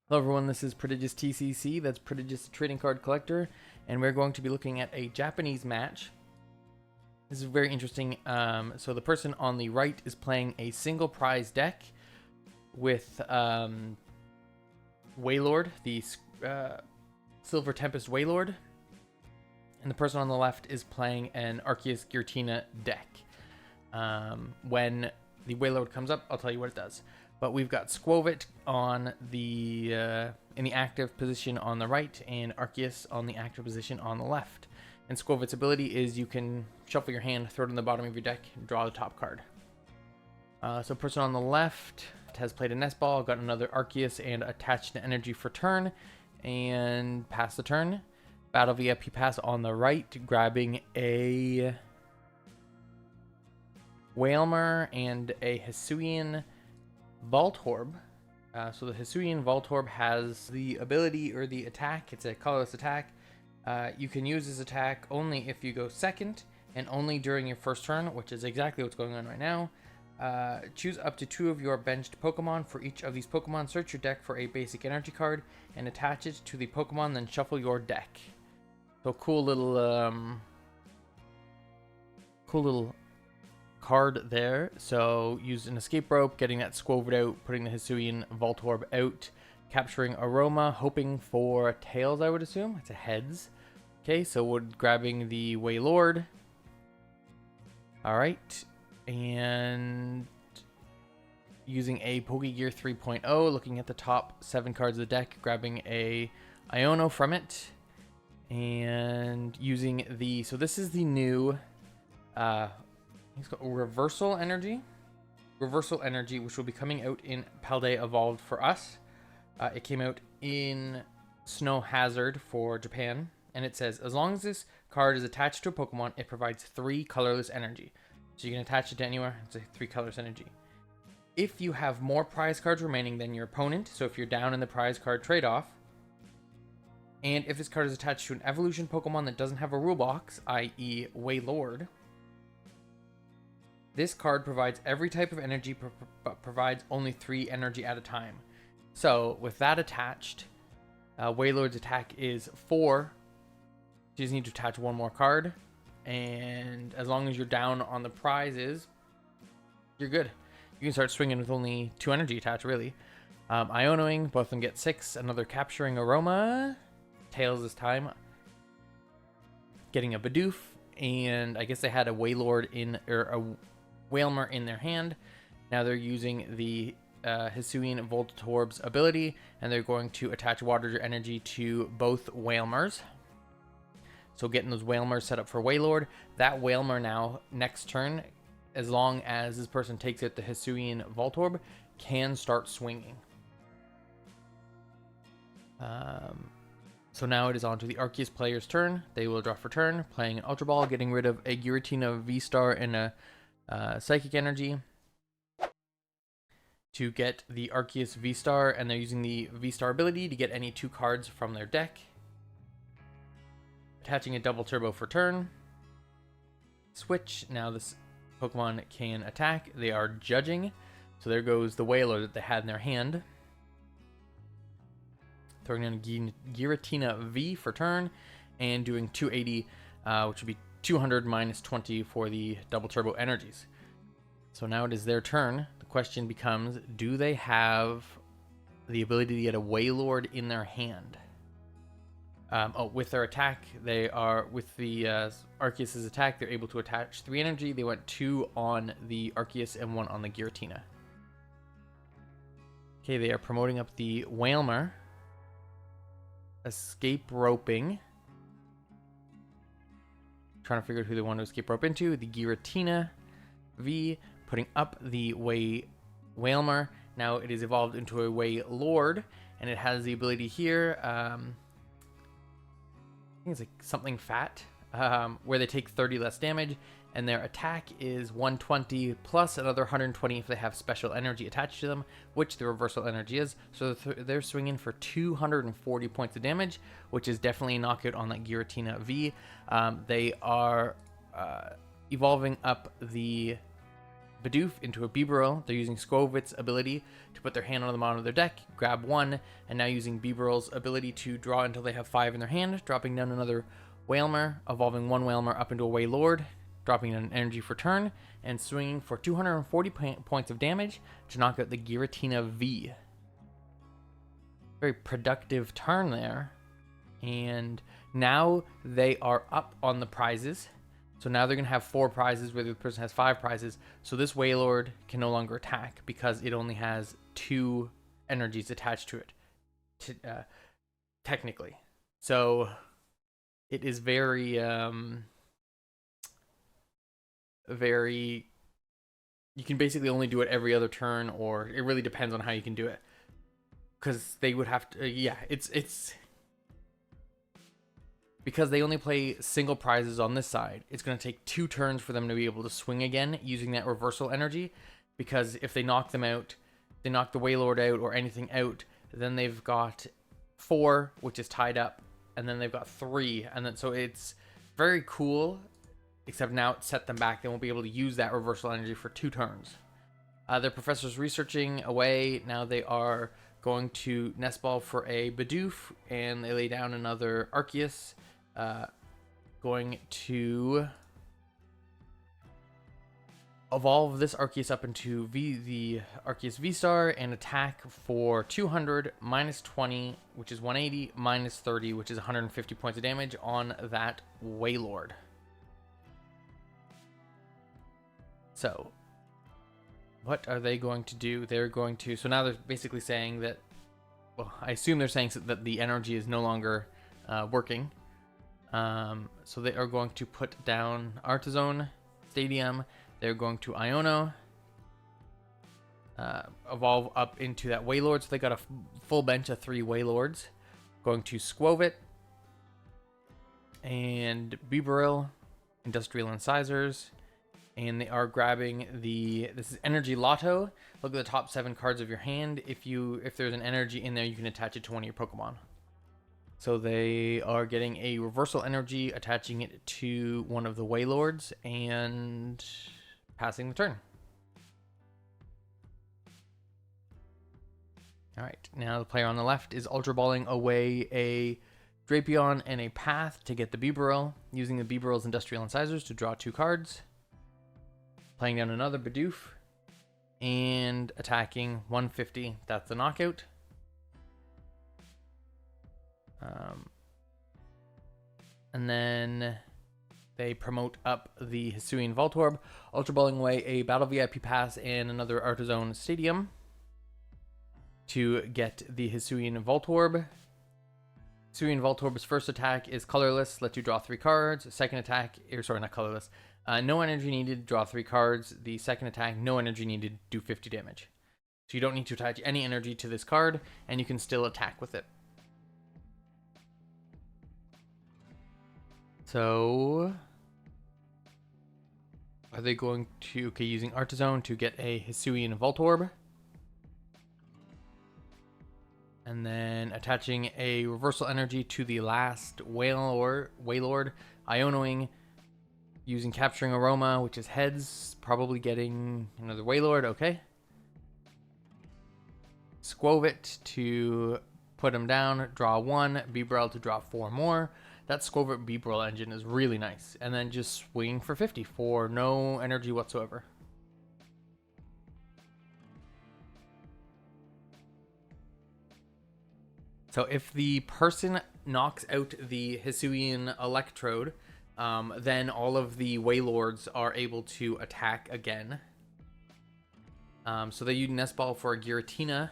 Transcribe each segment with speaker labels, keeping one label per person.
Speaker 1: Hello everyone, this is Prodigious TCC, that's Prodigious Trading Card Collector, and we're going to be looking at a Japanese match. This is very interesting. So the person on the right is playing a single prize deck with Wailord, the Silver Tempest Wailord, and the person on the left is playing an Arceus Vstar deck. When the Wailord comes up, I'll tell you what it does. But we've got Skwovet on the in the active position on the right, and Arceus on the active position on the left. And Skwovet's ability is you can shuffle your hand, throw it in the bottom of your deck, and draw the top card. So person on the left has played a nest ball, got another Arceus, and attached an energy for turn, and pass the turn. Battle VIP pass on the right, grabbing a Wailmer and a Hisuian Voltorb. So the Hisuian Voltorb has the ability or the attack. It's a colorless attack. You can use this attack only if you go second and only during your first turn, which is exactly what's going on right now. Choose up to 2 of your benched Pokemon. For each of these Pokemon, search your deck for a basic energy card and attach it to the Pokemon, then shuffle your deck. So cool little card there. So use an escape rope, getting that Skwovet out, putting the Hisuian Voltorb out, capturing Aroma, hoping for tails, I would assume. It's a heads. Okay, so we're grabbing the Wailord. Alright, and using a Pokegear 3.0, looking at the top 7 cards of the deck, grabbing a Iono from it, and using the, so this is the new it's got Reversal Energy, which will be coming out in Paldea Evolved for us. It came out in Snow Hazard for Japan, and it says, as long as this card is attached to a Pokemon, it provides 3 colorless energy. So you can attach it to anywhere, it's a 3 colors energy. If you have more prize cards remaining than your opponent, so if you're down in the prize card trade-off, and if this card is attached to an evolution Pokemon that doesn't have a rule box, i.e. Wailord, this card provides every type of energy, but provides only 3 energy at a time. So with that attached, Wailord's attack is 4. You just need to attach 1 more card, and as long as you're down on the prizes, you're good. You can start swinging with only 2 energy attached, really. Ionoing, both of them get 6. Another capturing Aroma, tails this time, getting a Bidoof, and I guess they had a Wailord in, or a Wailmer in their hand. Now they're using the Hisuian Voltorb's ability, and they're going to attach Water Energy to both Wailmers. So getting those Wailmers set up for Wailord. That Wailmer now, next turn, as long as this person takes out the Hisuian Voltorb, can start swinging. So now it is on to the Arceus player's turn. They will draw for turn, playing an Ultra Ball, getting rid of a Giratina Vstar and a Psychic Energy to get the Arceus Vstar, and they're using the Vstar ability to get any 2 cards from their deck. Attaching a Double Turbo for turn. Switch. Now this Pokemon can attack. They are judging. So there goes the Wailord that they had in their hand. Throwing in Giratina V for turn, and doing 280, which would be 200 minus 20 for the Double Turbo energies. So now it is their turn. The question becomes, do they have the ability to get a Wailord in their hand? With their attack, they are, with the Arceus' attack, they're able to attach 3 energy. They went 2 on the Arceus and 1 on the Giratina. Okay, they are promoting up the Wailmer. Escape roping. Trying to figure out who they want to escape rope into. The Giratina V, putting up the Wailmer. Now it is evolved into a Wailord, and it has the ability here. I think it's like something fat, where they take 30 less damage, and their attack is 120 plus another 120 if they have special energy attached to them, which the reversal energy is. So they're swinging for 240 points of damage, which is definitely a knockout on that Giratina V. They are evolving up the Bidoof into a Bibarel. They're using Skwovet's ability to put their hand on the bottom of their deck, grab one, and now using Bibarel's ability to draw until they have 5 in their hand, dropping down another Wailmer, evolving one Wailmer up into a Wailord, dropping an energy for turn, and swinging for 240 points of damage to knock out the Giratina V. Very productive turn there. And now they are up on the prizes. So now they're going to have 4 prizes where the person has 5 prizes. So this Wailord can no longer attack because it only has 2 energies attached to it, technically. So it is very, you can basically only do it every other turn, or it really depends on how you can do it. Because they would have to, it's because they only play single prizes on this side. It's going to take 2 turns for them to be able to swing again using that reversal energy. Because if they knock them out, they knock the Wailord out or anything out, then they've got 4, which is tied up, and then they've got 3, and then so it's very cool. Except now it set them back. They won't be able to use that reversal energy for 2 turns. Their professor's researching away. Now they are going to nest ball for a Bidoof, and they lay down another Arceus. Going to evolve this Arceus up into the Arceus Vstar and attack for 200, minus 20, which is 180, minus 30, which is 150 points of damage on that Wailord. So, what are they going to do? They're going to... So now they're basically saying that... Well, I assume they're saying that the energy is no longer working. So they are going to put down Artezone Stadium. They're going to Iono. Evolve up into that Wailord. So they got a full bench of 3 Wailords. Going to Skwovet. And Bibarel. Industrial Incisors. And they are grabbing this is Energy Lotto. Look at the top 7 cards of your hand. If there's an energy in there, you can attach it to one of your Pokemon. So they are getting a reversal energy, attaching it to one of the Wailords, and passing the turn. Alright, now the player on the left is Ultra Balling away a Drapion and a Path to get the Bibarel, using the Bibarel's Industrial Incisors to draw 2 cards. Playing down another Bidoof and attacking 150. That's the knockout. And then they promote up the Hisuian Voltorb, Ultra Balling away a Battle VIP Pass and another Artezone Stadium to get the Hisuian Voltorb. Hisuian Voltorb's first attack is colorless, lets you draw 3 cards. Second attack, not colorless. No energy needed, draw 3 cards. The second attack, no energy needed, do 50 damage. So you don't need to attach any energy to this card, and you can still attack with it. So, are they going to, using Artezone to get a Hisuian Voltorb. And then attaching a reversal energy to the last Wailord, Ionoing, using Capturing Aroma, which is heads, probably getting another Wailord, okay. Skwovet to put him down, draw 1, Bibarel to draw 4 more. That Skwovet Bibarel engine is really nice. And then just swinging for 50 for no energy whatsoever. So if the person knocks out the Hisuian Electrode, then all of the Wailords are able to attack again. So they use Nest Ball for a Giratina.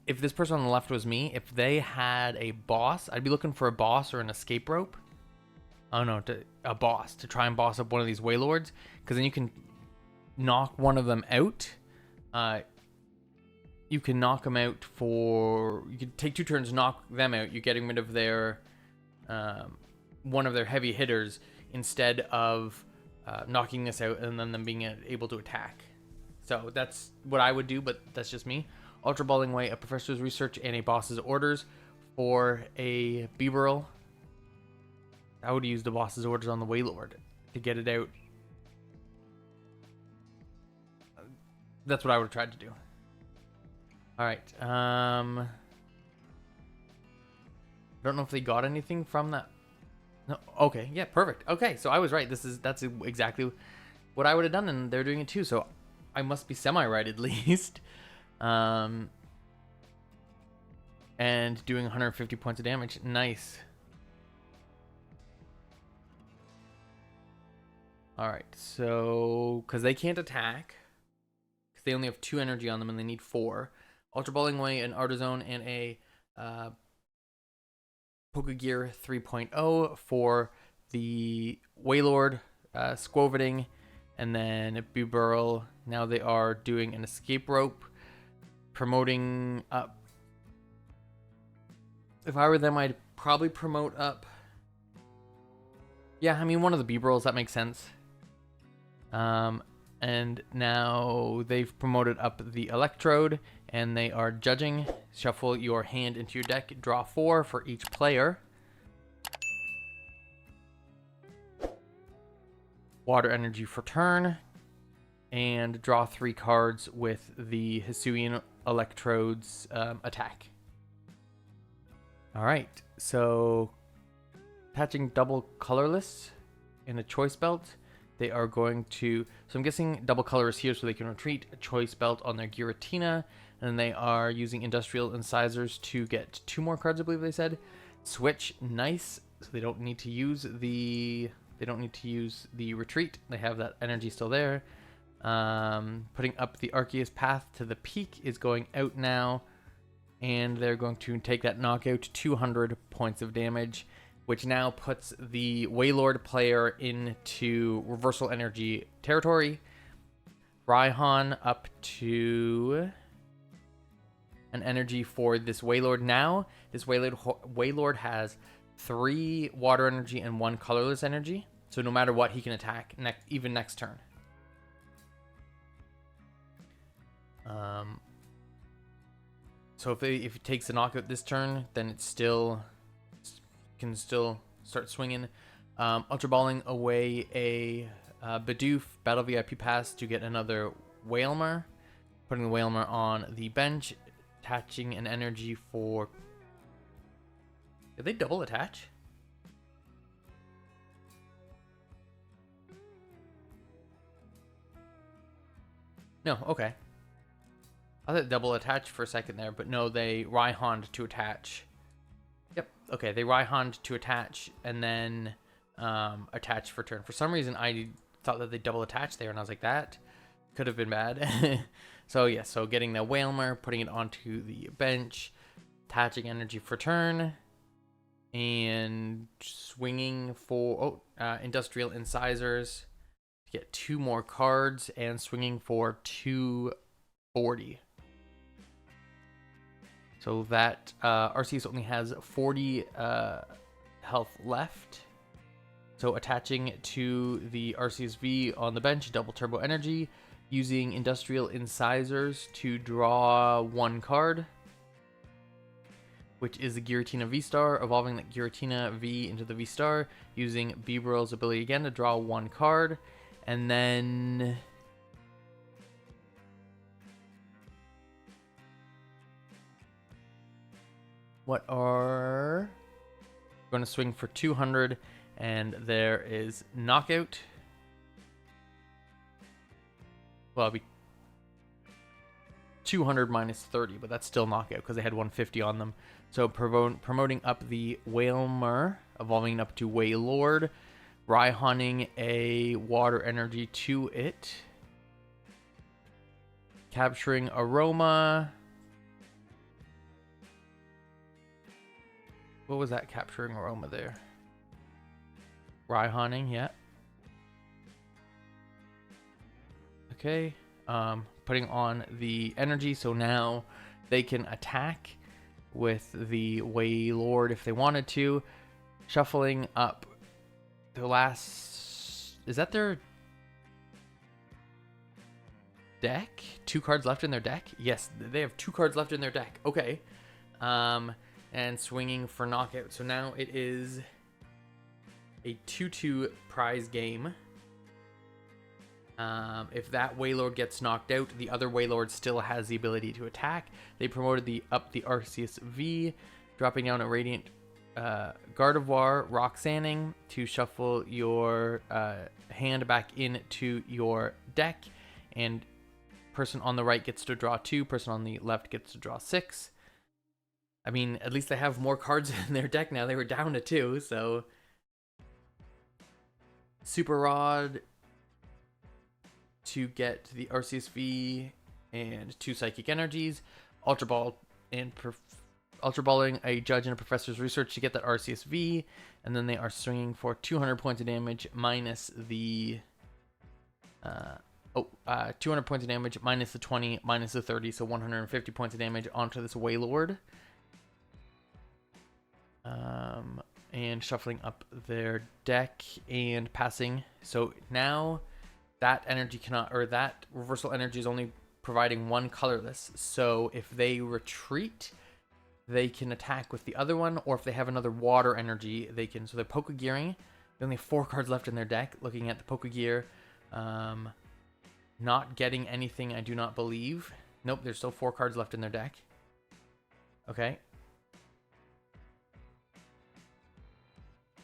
Speaker 1: If this person on the left was me, if they had a boss, I'd be looking for a boss or an escape rope. Oh no, a boss to try and boss up one of these Wailords, because then you can knock one of them out. You can knock them out you can take 2 turns, knock them out. You're getting rid of their one of their heavy hitters instead of knocking this out and then them being able to attack. So that's what I would do, but that's just me. Ultra Balling away a Professor's Research and a Boss's Orders for a Bibarel. I would use the Boss's Orders on the Wailord to get it out. That's what I would have tried to do. All right. I don't know if they got anything from that. No. Okay. Yeah. Perfect. Okay. So I was right. That's exactly what I would have done, and they're doing it too. So I must be semi-right at least. And doing 150 points of damage. Nice. All right. So because they can't attack, because they only have 2 energy on them, and they need 4. Ultra Balling Away, an Artizone, and a Pokegear 3.0 for the Wailord, Squoviding, and then Buburl. Now they are doing an Escape Rope, promoting up. If I were them, I'd probably promote up. Yeah, I mean, one of the Buburls, that makes sense. And now they've promoted up the Electrode, and they are judging. Shuffle your hand into your deck. Draw 4 for each player. Water energy for turn. And draw 3 cards with the Hisuian Electrode's attack. Alright, so attaching double colorless in a choice belt. They are going to, so I'm guessing double color is here so they can retreat a choice belt on their Giratina, and they are using industrial incisors to get 2 more cards, I believe they said. Switch, nice. So they don't need to use the retreat. They have that energy still there. Putting up the Arceus path to the peak is going out now, and they're going to take that knockout, 200 points of damage, which now puts the Wailord player into reversal energy territory. Raihan up to an energy for this Wailord now. This Wailord has 3 water energy and 1 colorless energy. So no matter what, he can attack even next turn. So if it takes a knockout this turn, then it can still start swinging. Ultra Balling away a Bidoof Battle VIP pass to get another Wailmer. Putting the Wailmer on the bench. Attaching an energy for... Did they double attach? No, okay. I thought double attached for a second there, but no, they Raihan'd to attach. Yep, okay, they Raihan'd to attach and then attach for turn. For some reason, I thought that they double attached there, and I was like, that could have been bad. So, yeah, so getting the Wailmer, putting it onto the bench, attaching energy for turn, and swinging for Industrial Incisors to get 2 more cards, and swinging for 240. So that Arceus only has 40 health left. So attaching to the Arceus V on the bench, double turbo energy, using Industrial Incisors to draw 1 card, which is the Giratina Vstar, evolving that Giratina V into the Vstar, using Beebrill's ability again to draw 1 card, and then... What are... Going to swing for 200, and there is knockout. Well, it'll be 200 minus 30, but that's still knockout because they had 150 on them. So promoting up the Wailmer, evolving up to Wailord, Raihan'ing a water energy to it, capturing Aroma. What was that capturing Aroma there? Raihan'ing, yeah. Okay, putting on the energy, so now they can attack with the Wailord if they wanted to. Shuffling up the last... Is that their deck? 2 cards left in their deck? Yes, they have 2 cards left in their deck. Okay. And swinging for knockout. So now it is a 2-2 prize game. If that Wailord gets knocked out, the other Wailord still has the ability to attack. They promoted the Arceus V, dropping down a Radiant Gardevoir Roxanning to shuffle your hand back into your deck, and person on the right gets to draw 2, person on the left gets to draw 6. I mean, at least they have more cards in their deck now. They were down to 2, so... Super Rod to get the Arceus V and 2 Psychic Energies. Ultra Ball and Ultra Balling a Judge and a Professor's Research to get that Arceus V. And then they are swinging for 200 points of damage minus the... 200 points of damage minus the 20 minus the 30, so 150 points of damage onto this Wailord. And shuffling up their deck and passing. So now that energy cannot, or that reversal energy is only providing 1 colorless. So if they retreat, they can attack with the other one, or if they have another water energy, they can. So they're Poké Gearing. They only have 4 cards left in their deck. Looking at the Poké Gear, not getting anything, I do not believe. Nope, there's still 4 cards left in their deck. Okay.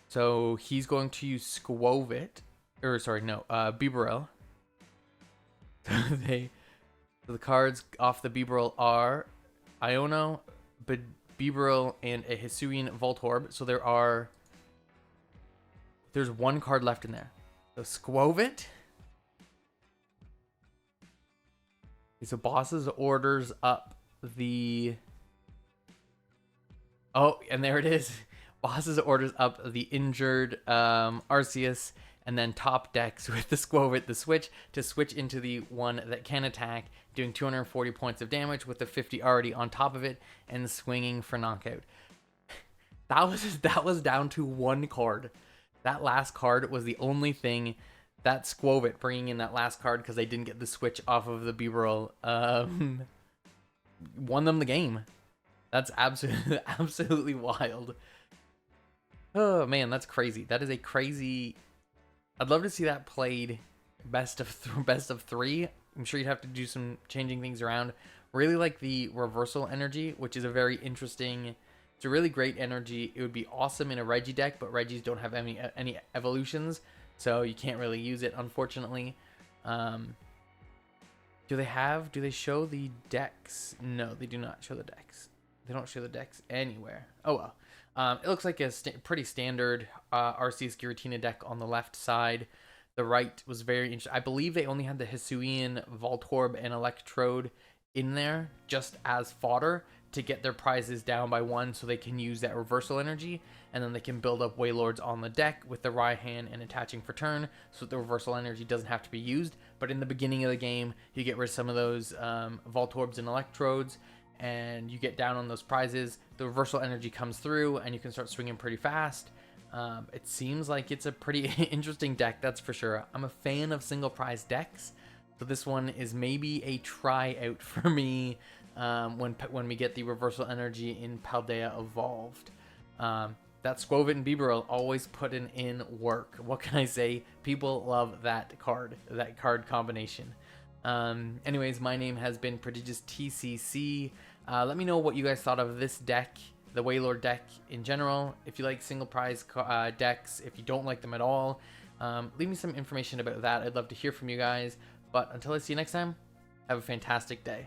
Speaker 1: So he's going to use Squovit, or sorry, no, Bibarel. So the cards off the Bibarel are Iono, Bibarel, and a Hisuian Voltorb. So there's 1 card left in there. So Squovit. So bosses orders up the... Oh, and there it is. Bosses orders up the injured Arceus, and then top decks with the Squovit, the switch, to switch into the one that can attack, doing 240 points of damage with the 50 already on top of it, and swinging for knockout. That was down to 1 card. That last card was the only thing that Squovit, bringing in that last card because they didn't get the switch off of the Bibarel, won them the game. That's absolutely wild. Oh man, that's crazy. That is a crazy... I'd love to see that played best of 3. I'm sure you'd have to do some changing things around. Really like the reversal energy, which is a very interesting... It's a really great energy. It would be awesome in a Reggie deck, but Reggies don't have any evolutions, so you can't really use it, unfortunately. Do they show the decks? No, they do not show the decks. They don't show the decks anywhere. Oh well. It looks like a pretty standard Arceus Giratina deck on the left side. The right was very interesting. I believe they only had the Hisuian Voltorb and Electrode in there just as fodder to get their prizes down by 1, so they can use that reversal energy, and then they can build up Wailords on the deck with the Raihan and attaching for turn, so that the reversal energy doesn't have to be used. But in the beginning of the game, you get rid of some of those Voltorbs and Electrodes, and you get down on those prizes. The reversal energy comes through, and you can start swinging pretty fast. It seems like it's a pretty interesting deck, that's for sure. I'm a fan of single prize decks, so this one is maybe a tryout for me when we get the reversal energy in Paldea Evolved. That Squovit and Bibarel always putting in work. What can I say? People love that card combination. Anyways, my name has been Prodigious TCC. Let me know what you guys thought of this deck, the Wailord deck in general. If you like single prize decks, if you don't like them at all, leave me some information about that. I'd love to hear from you guys. But until I see you next time, have a fantastic day.